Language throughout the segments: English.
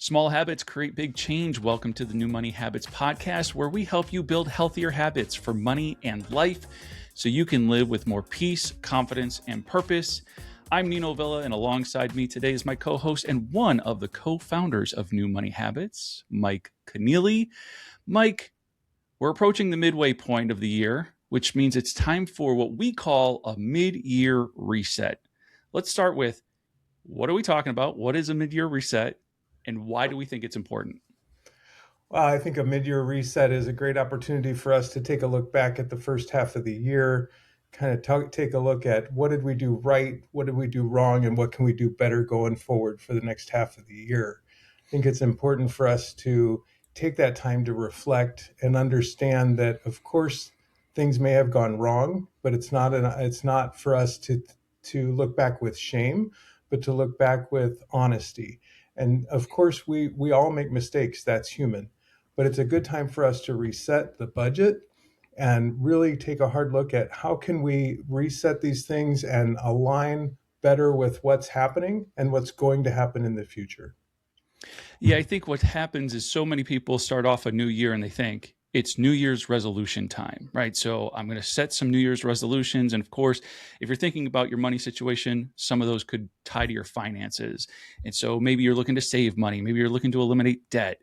Small habits create big change. Welcome to the New Money Habits podcast, where we help you build healthier habits for money and life so you can live with more peace, confidence, and purpose. I'm Nino Villa, and alongside me today is my co-host and one of the co-founders of New Money Habits, Mike Kinealy. Mike, we're approaching the midway point of the year, which means it's time for what we call a mid-year reset. Let's start with, what are we talking about? What is a mid-year reset? And why do we think it's important? Well, I think a mid-year reset is a great opportunity for us to take a look back at the first half of the year, kind of take a look at what did we do right, what did we do wrong, and what can we do better going forward for the next half of the year. I think it's important for us to take that time to reflect and understand that, of course, things may have gone wrong, but it's not for us to look back with shame, but to look back with honesty. And of course, we all make mistakes. That's human. But it's a good time for us to reset the budget and really take a hard look at how can we reset these things and align better with what's happening and what's going to happen in the future. Yeah, I think what happens is so many people start off a new year and they think it's New Year's resolution time, right? So I'm going to set some New Year's resolutions. And of course, if you're thinking about your money situation, some of those could tie to your finances. And so maybe you're looking to save money. Maybe you're looking to eliminate debt.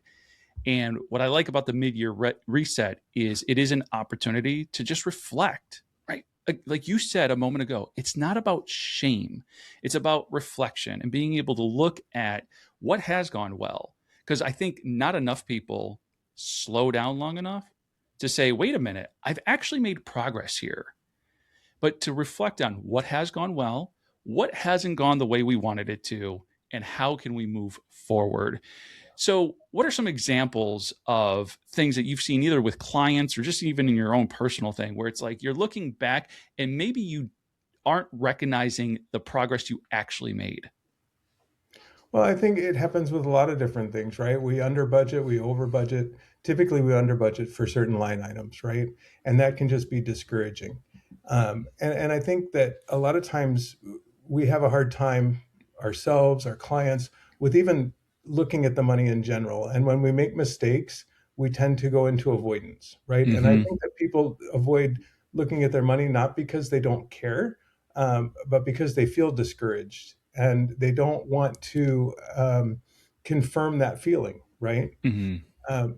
And what I like about the mid-year reset is it is an opportunity to just reflect, right? Like you said a moment ago, it's not about shame. It's about reflection and being able to look at what has gone well. Because I think not enough people slow down long enough to say, wait a minute, I've actually made progress here. But to reflect on what has gone well, what hasn't gone the way we wanted it to, and how can we move forward? So what are some examples of things that you've seen either with clients or just even in your own personal thing where it's like you're looking back and maybe you aren't recognizing the progress you actually made? Well, I think it happens with a lot of different things, right? We under budget, we over budget. Typically, we under budget for certain line items, right? And that can just be discouraging. And I think that a lot of times we have a hard time ourselves, our clients, with even looking at the money in general. And when we make mistakes, we tend to go into avoidance, right? And I think that people avoid looking at their money not because they don't care, but because they feel discouraged and they don't want to confirm that feeling, right?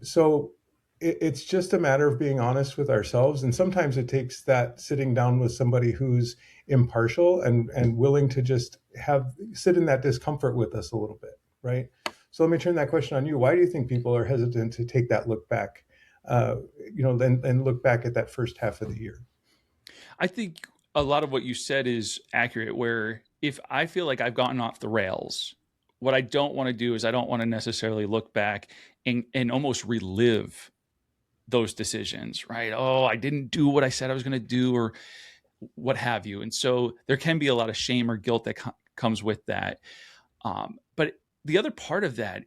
So it's just a matter of being honest with ourselves. And sometimes it takes that sitting down with somebody who's impartial and willing to just sit in that discomfort with us a little bit, right? So let me turn that question on you. Why do you think people are hesitant to take that look back, and look back at that first half of the year? I think a lot of what you said is accurate, where if I feel like I've gotten off the rails, what I don't want to do is I don't want to necessarily look back and almost relive those decisions, right? Oh, I didn't do what I said I was going to do or what have you. And so there can be a lot of shame or guilt that comes with that. But the other part of that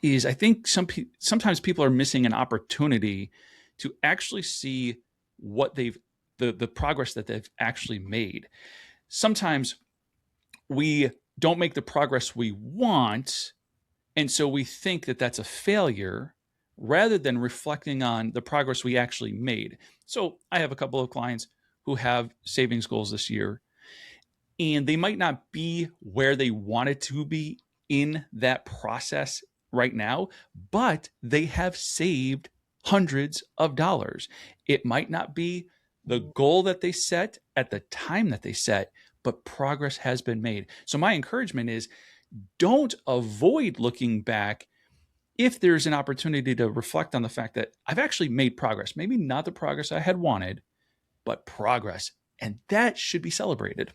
is I think sometimes people are missing an opportunity to actually see what the progress that they've actually made. Sometimes we don't make the progress we want, and so we think that that's a failure rather than reflecting on the progress we actually made. So I have a couple of clients who have savings goals this year, and they might not be where they wanted to be in that process right now, but they have saved hundreds of dollars. It might not be the goal that they set at the time that they set, but progress has been made. So my encouragement is don't avoid looking back if there's an opportunity to reflect on the fact that I've actually made progress. Maybe not the progress I had wanted, but progress. And that should be celebrated.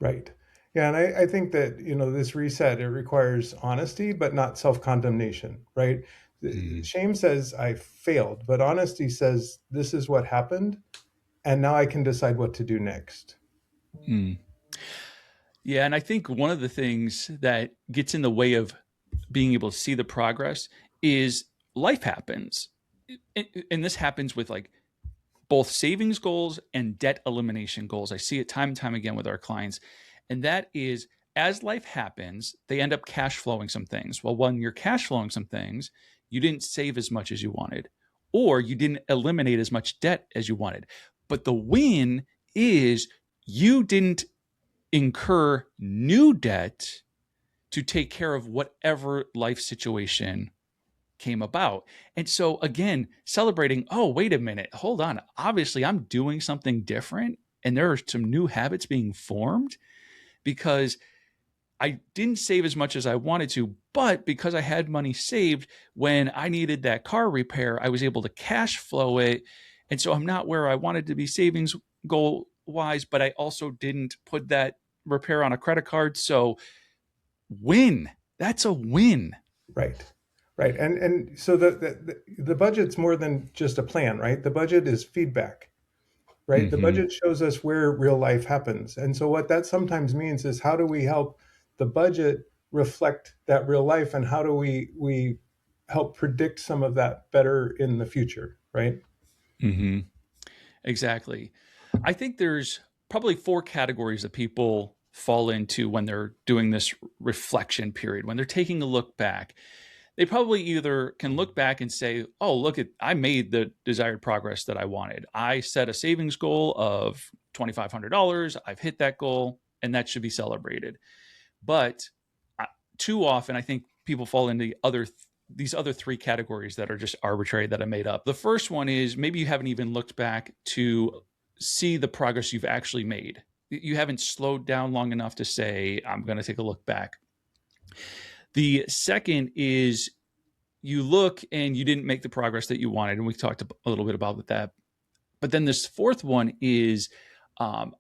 Right. Yeah. And I think that, this reset, it requires honesty, but not self-condemnation, right? Shame says I failed, but honesty says this is what happened. And now I can decide what to do next. Yeah. And I think one of the things that gets in the way of being able to see the progress is life happens. And this happens with like both savings goals and debt elimination goals. I see it time and time again with our clients. And that is as life happens, they end up cash flowing some things. Well, when you're cash flowing some things, you didn't save as much as you wanted, or you didn't eliminate as much debt as you wanted. But the win is you didn't incur new debt to take care of whatever life situation came about. And so, again, celebrating, oh, wait a minute, hold on. Obviously, I'm doing something different, and there are some new habits being formed because I didn't save as much as I wanted to, but because I had money saved when I needed that car repair, I was able to cash flow it. And so I'm not where I wanted to be savings goal wise, but I also didn't put that repair on a credit card. So win. That's a win. Right. Right. And so the budget's more than just a plan, right? The budget is feedback, right? The Mm-hmm. budget shows us where real life happens. And so what that sometimes means is how do we help the budget reflect that real life, and how do we help predict some of that better in the future, right? Mm-hmm. Exactly. I think there's probably four categories that people fall into when they're doing this reflection period, when they're taking a look back. They probably either can look back and say, oh, look at, I made the desired progress that I wanted. I set a savings goal of $2,500. I've hit that goal, and that should be celebrated. But too often, I think people fall into these other three categories that are just arbitrary that I made up. The first one is maybe you haven't even looked back to see the progress you've actually made. You haven't slowed down long enough to say, I'm going to take a look back. The second is you look and you didn't make the progress that you wanted. And we talked a little bit about that. But then this fourth one is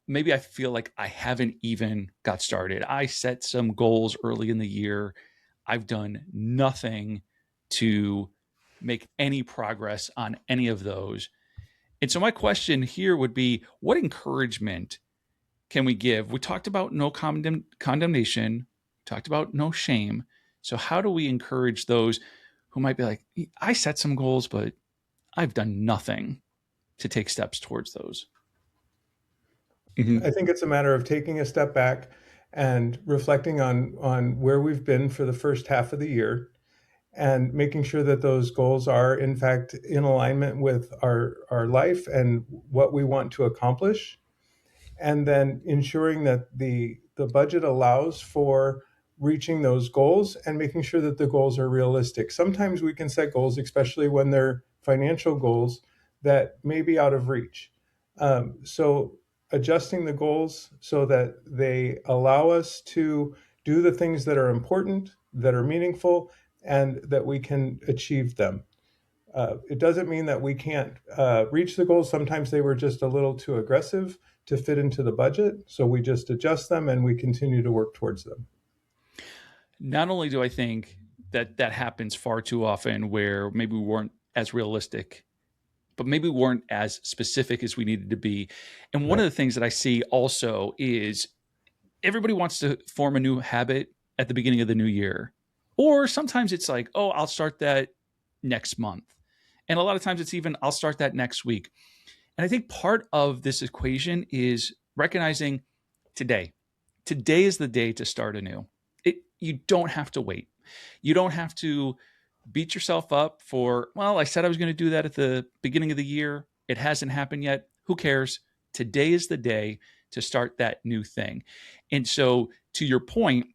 maybe I feel like I haven't even got started. I set some goals early in the year. I've done nothing to make any progress on any of those. And so my question here would be, what encouragement can we give? We talked about no condemnation, talked about no shame. So how do we encourage those who might be like, I set some goals, but I've done nothing to take steps towards those? I Mm-hmm. think it's a matter of taking a step back and reflecting on where we've been for the first half of the year, and making sure that those goals are in fact in alignment with our life and what we want to accomplish, and then ensuring that the budget allows for reaching those goals, and making sure that the goals are realistic. Sometimes we can set goals, especially when they're financial goals, that may be out of reach. So adjusting the goals so that they allow us to do the things that are important, that are meaningful, and that we can achieve them. It doesn't mean that we can't reach the goals. Sometimes they were just a little too aggressive to fit into the budget. So we just adjust them and we continue to work towards them. Not only do I think that that happens far too often where maybe we weren't as realistic, but maybe we weren't as specific as we needed to be. And one of Right. the things that I see also is everybody wants to form a new habit at the beginning of the new year. Or sometimes it's like, oh, I'll start that next month. And a lot of times it's even, I'll start that next week. And I think part of this equation is recognizing today. Today is the day to start anew. You don't have to wait. You don't have to beat yourself up for, well, I said I was going to do that at the beginning of the year. It hasn't happened yet. Who cares? Today is the day to start that new thing. And so, to your point,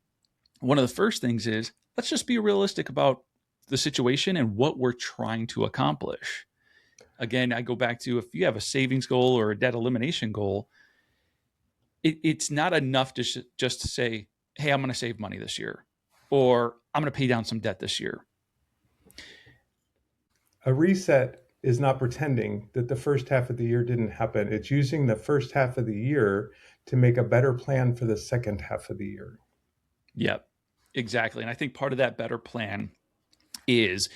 one of the first things is let's just be realistic about the situation and what we're trying to accomplish. Again, I go back to if you have a savings goal or a debt elimination goal, it's not enough to just to say, hey, I'm going to save money this year, or I'm going to pay down some debt this year. A reset is not pretending that the first half of the year didn't happen. It's using the first half of the year to make a better plan for the second half of the year. Yep, exactly. And I think part of that better plan is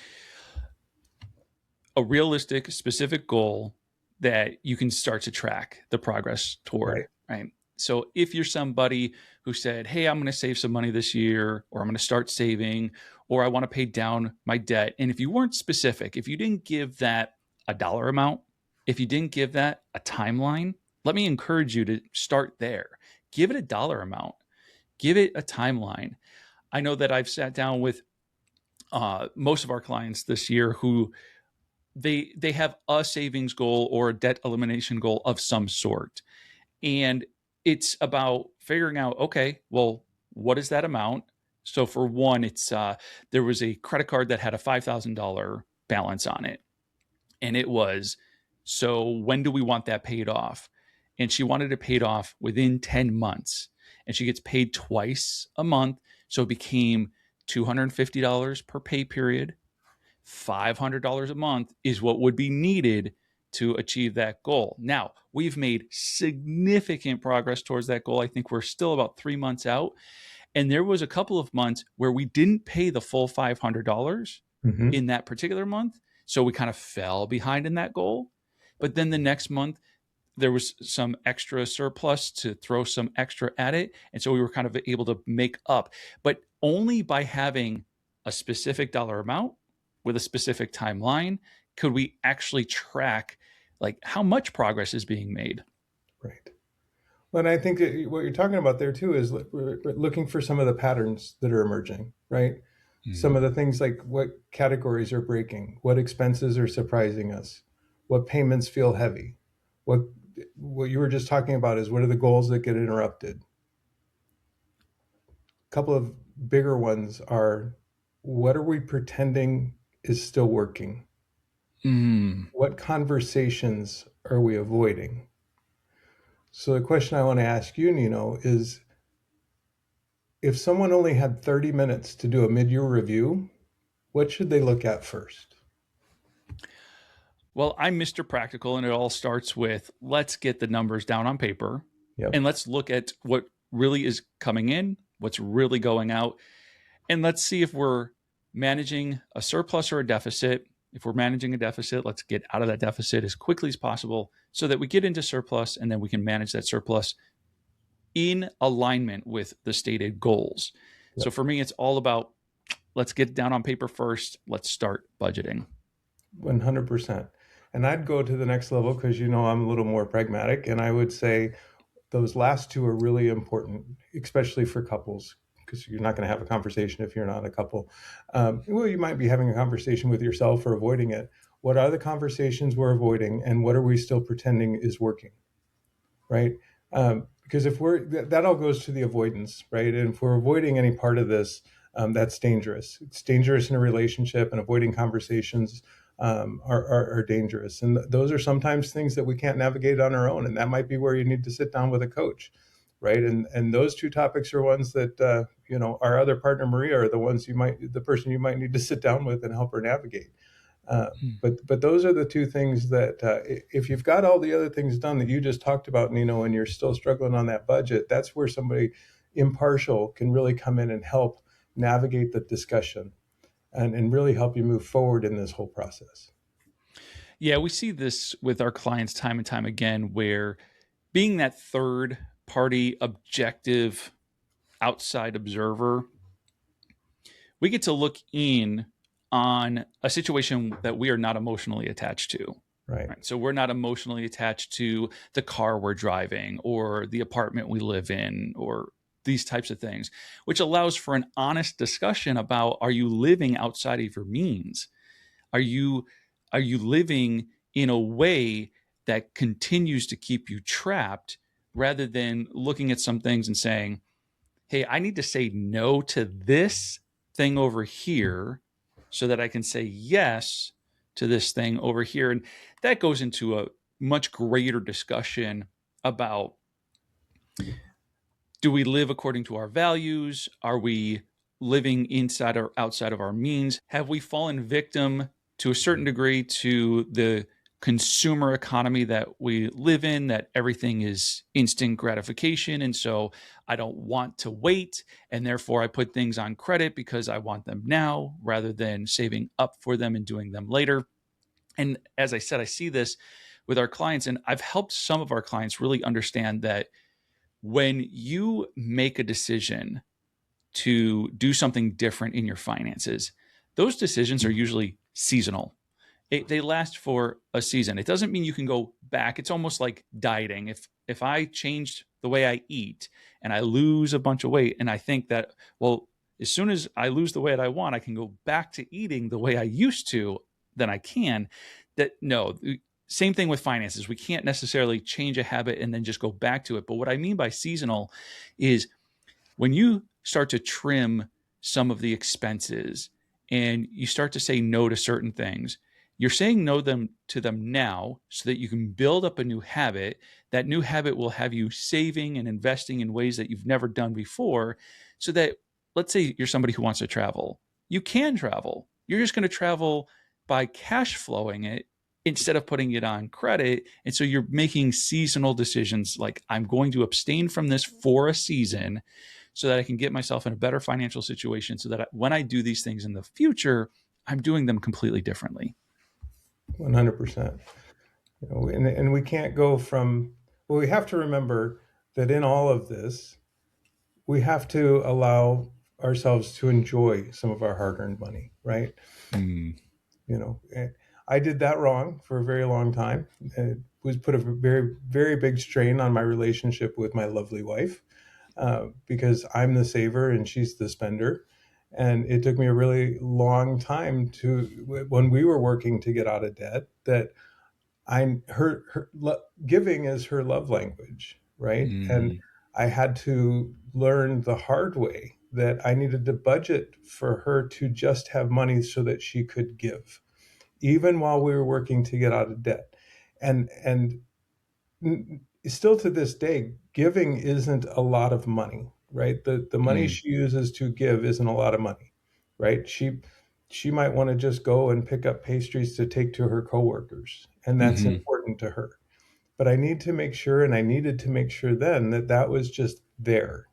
a realistic, specific goal that you can start to track the progress toward, Right. right? So if you're somebody who said, hey, I'm going to save some money this year, or I'm going to start saving, or I want to pay down my debt. And if you weren't specific, if you didn't give that a dollar amount, if you didn't give that a timeline, let me encourage you to start there. Give it a dollar amount. Give it a timeline. I know that I've sat down with most of our clients this year who they have a savings goal or a debt elimination goal of some sort. And it's about figuring out, okay, well, what is that amount? So for one, it's there was a credit card that had a $5,000 balance on it. And it was, so when do we want that paid off? And she wanted it paid off within 10 months. And she gets paid twice a month. So it became $250 per pay period. $500 a month is what would be needed to achieve that goal. Now, we've made significant progress towards that goal. I think we're still about 3 months out. And there was a couple of months where we didn't pay the full $500 Mm-hmm. in that particular month. So we kind of fell behind in that goal. But then the next month, there was some extra surplus to throw some extra at it. And so we were kind of able to make up, but only by having a specific dollar amount with a specific timeline could we actually track like how much progress is being made. Right. Well, and I think that what you're talking about there too is looking for some of the patterns that are emerging, right? Some of the things like what categories are breaking, what expenses are surprising us, what payments feel heavy, what what you were just talking about is what are the goals that get interrupted. A couple of bigger ones are what are we pretending is still working? Mm. What conversations are we avoiding? So the question I want to ask you, Nino, is if someone only had 30 minutes to do a mid-year review, what should they look at first? Well, I'm Mr. Practical, and it all starts with let's get the numbers down on paper Yep. and let's look at what really is coming in, what's really going out, and let's see if we're managing a surplus or a deficit. If we're managing a deficit, let's get out of that deficit as quickly as possible so that we get into surplus and then we can manage that surplus in alignment with the stated goals. Yep. So for me, it's all about let's get it down on paper first. Let's start budgeting. 100%. And I'd go to the next level because you know I'm a little more pragmatic, and I would say those last two are really important, especially for couples, because you're not going to have a conversation if you're not a couple. Well, you might be having a conversation with yourself or avoiding it. What are the conversations we're avoiding, and what are we still pretending is working, right? Because if that all goes to the avoidance, right? And if we're avoiding any part of this, that's dangerous. It's dangerous in a relationship, and avoiding conversations are dangerous. And those are sometimes things that we can't navigate on our own. And that might be where you need to sit down with a coach, right? And those two topics are ones that, our other partner, Maria, are the person you might need to sit down with and help her navigate. But those are the two things that if you've got all the other things done that you just talked about, Nino, and you're still struggling on that budget, that's where somebody impartial can really come in and help navigate the discussion and really help you move forward in this whole process. Yeah, we see this with our clients time and time again, where being that third party objective outside observer, we get to look in on a situation that we are not emotionally attached to. Right. Right. So we're not emotionally attached to the car we're driving or the apartment we live in or these types of things, which allows for an honest discussion about, are you living outside of your means? Are you living in a way that continues to keep you trapped rather than looking at some things and saying, hey, I need to say no to this thing over here so that I can say yes to this thing over here. And that goes into a much greater discussion about, do we live according to our values? Are we living inside or outside of our means? Have we fallen victim to a certain degree to the consumer economy that we live in, that everything is instant gratification? And so I don't want to wait. And therefore I put things on credit because I want them now rather than saving up for them and doing them later. And as I said, I see this with our clients, and I've helped some of our clients really understand that when you make a decision to do something different in your finances, those decisions are usually seasonal. they last for a season. It doesn't mean you can go back. It's almost like dieting. If I changed the way I eat and I lose a bunch of weight, and I think that, well, as soon as I lose the weight I want, I can go back to eating the way I used to, then I can. That no, same thing with finances. We can't necessarily change a habit and then just go back to it. But what I mean by seasonal is when you start to trim some of the expenses and you start to say no to certain things, you're saying no to them now so that you can build up a new habit. That new habit will have you saving and investing in ways that you've never done before, so that, let's say you're somebody who wants to travel, you can travel. You're just going to travel by cash flowing it instead of putting it on credit. And so you're making seasonal decisions like, I'm going to abstain from this for a season so that I can get myself in a better financial situation, so that when I do these things in the future, I'm doing them completely differently. 100%. And we can't go from, well, we have to remember that in all of this, we have to allow ourselves to enjoy some of our hard-earned money, right? Mm. I did that wrong for a very long time. It was put a very, very big strain on my relationship with my lovely wife, because I'm the saver and she's the spender. And it took me a really long time when we were working to get out of debt, that her giving is her love language, right? And Mm. I had to learn the hard way that I needed to budget for her to just have money so that she could give, even while we were working to get out of debt. And still to this day, giving isn't a lot of money, right? The money Mm. she uses to give isn't a lot of money, right? She might want to just go and pick up pastries to take to her coworkers, and that's Mm-hmm. important to her. But I need to make sure, and I needed to make sure then, that that was just there.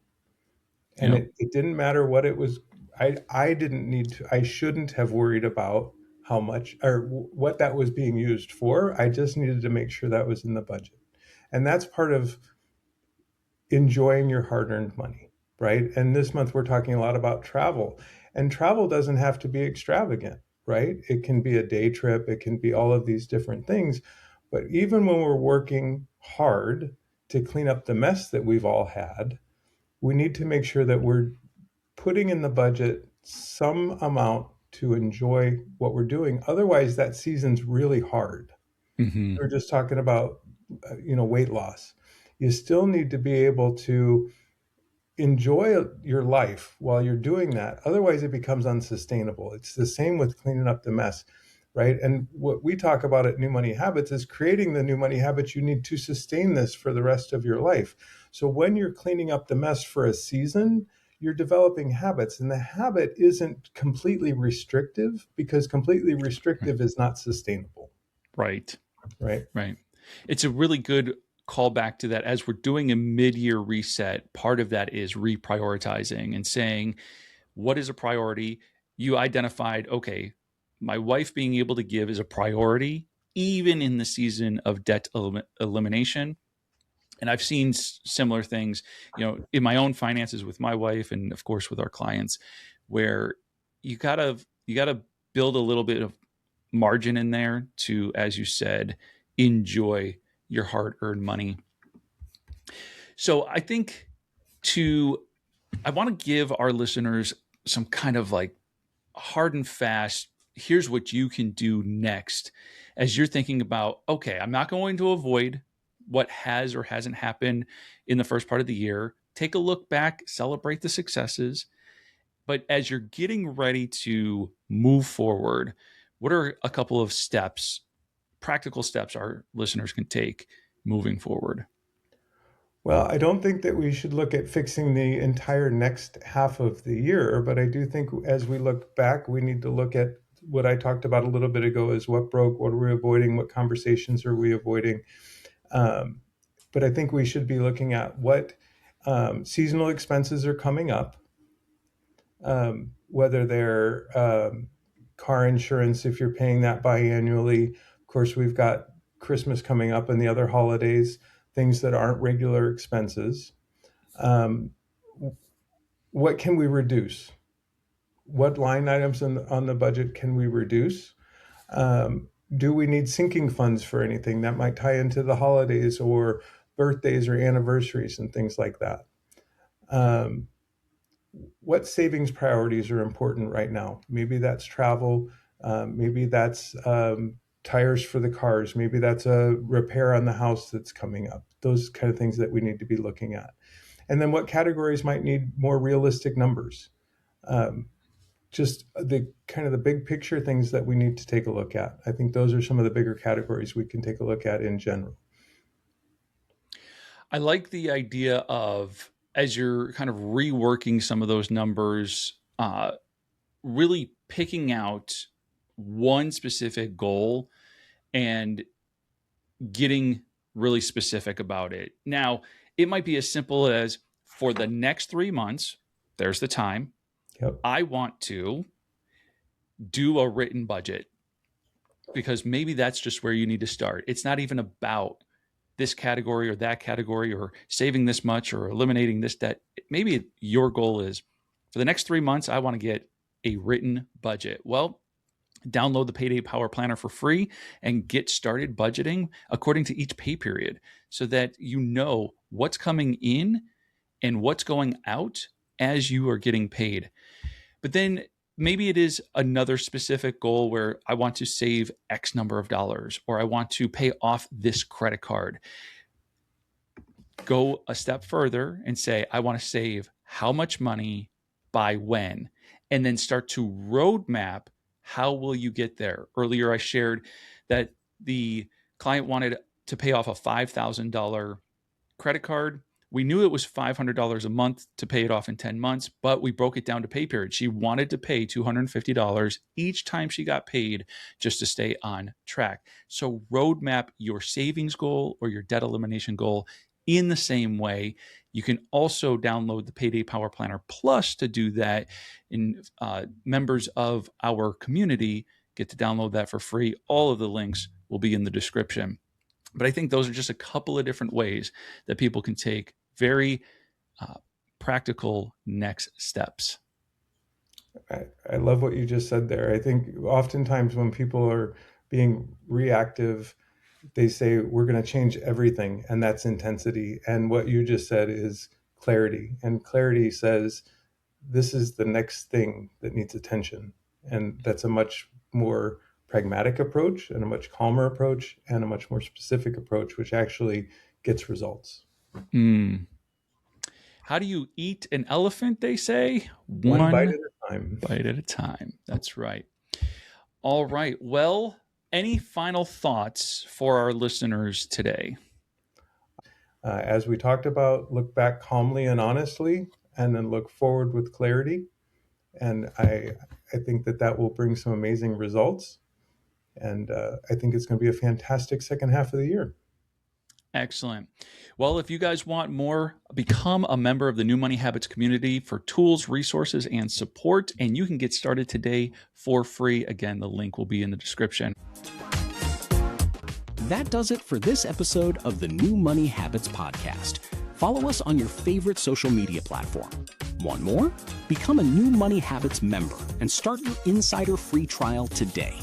And Yep. it didn't matter what it was. I didn't need to, I shouldn't have worried about how much or what that was being used for. I just needed to make sure that was in the budget. And that's part of enjoying your hard-earned money, right? And this month we're talking a lot about travel. And travel doesn't have to be extravagant, right? It can be a day trip, it can be all of these different things. But even when we're working hard to clean up the mess that we've all had, we need to make sure that we're putting in the budget some amount to enjoy what we're doing. Otherwise, that season's really hard. Mm-hmm. We're just talking about, weight loss. You still need to be able to enjoy your life while you're doing that. Otherwise, it becomes unsustainable. It's the same with cleaning up the mess, right? And what we talk about at New Money Habits is creating the new money habits you need to sustain this for the rest of your life. So when you're cleaning up the mess for a season, you're developing habits, and the habit isn't completely restrictive, because completely restrictive is not sustainable, Right. right? Right. It's a really good callback to that. As we're doing a mid-year reset, part of that is reprioritizing and saying, what is a priority? You identified, okay, my wife being able to give is a priority, even in the season of debt elimination. And I've seen similar things, in my own finances with my wife, and of course with our clients, where you gotta build a little bit of margin in there to, as you said, enjoy your hard-earned money. So I think I want to give our listeners some kind of like hard and fast, here's what you can do next as you're thinking about, okay, I'm not going to avoid what has or hasn't happened in the first part of the year. Take a look back, celebrate the successes. But as you're getting ready to move forward, what are a couple of steps, practical steps our listeners can take moving forward? Well, I don't think that we should look at fixing the entire next half of the year, but I do think as we look back, we need to look at what I talked about a little bit ago: is what broke, what are we avoiding, what conversations are we avoiding. Um, but I think we should be looking at what seasonal expenses are coming up, whether they're car insurance, if you're paying that biannually. Of course, we've got Christmas coming up and the other holidays, things that aren't regular expenses. Um, what can we reduce? What line items on the budget can we reduce? Do we need sinking funds for anything that might tie into the holidays or birthdays or anniversaries and things like that? Um, what savings priorities are important right now? Maybe that's travel. Maybe that's tires for the cars. Maybe that's a repair on the house that's coming up. Those kind of things that we need to be looking at. And then what categories might need more realistic numbers? Um, just the kind of the big picture things that we need to take a look at. I think those are some of the bigger categories we can take a look at in general. I like the idea of, as you're kind of reworking some of those numbers, really picking out one specific goal and getting really specific about it. Now, it might be as simple as, for the next 3 months, there's the time. Yep. I want to do a written budget, because maybe that's just where you need to start. It's not even about this category or that category or saving this much or eliminating this debt. Maybe your goal is, for the next 3 months, I want to get a written budget. Well, download the Payday Power Planner for free and get started budgeting according to each pay period, so that you know what's coming in and what's going out as you are getting paid. But then maybe it is another specific goal where I want to save X number of dollars, or I want to pay off this credit card. Go a step further and say, I want to save how much money by when, and then start to roadmap how will you get there. Earlier, I shared that the client wanted to pay off a $5,000 credit card. We knew it was $500 a month to pay it off in 10 months, but we broke it down to pay period. She wanted to pay $250 each time she got paid, just to stay on track. So roadmap your savings goal or your debt elimination goal in the same way. You can also download the Payday Power Planner Plus to do that. And members of our community get to download that for free. All of the links will be in the description. But I think those are just a couple of different ways that people can take very practical next steps. I love what you just said there. I think oftentimes when people are being reactive, they say, we're going to change everything, and that's intensity. And what you just said is clarity. And clarity says, this is the next thing that needs attention. And that's a much more pragmatic approach and a much calmer approach and a much more specific approach, which actually gets results. How do you eat an elephant, they say? One bite at a time. Bite at a time. That's right. All right. Well, any final thoughts for our listeners today? As we talked about, look back calmly and honestly, and then look forward with clarity. And I think that will bring some amazing results. And I think it's going to be a fantastic second half of the year. Excellent. Well, if you guys want more, become a member of the New Money Habits community for tools, resources, and support. And you can get started today for free. Again, the link will be in the description. That does it for this episode of the New Money Habits podcast. Follow us on your favorite social media platform. Want more? Become a New Money Habits member and start your insider free trial today.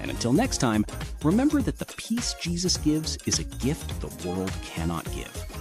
And until next time, remember that the peace Jesus gives is a gift the world cannot give.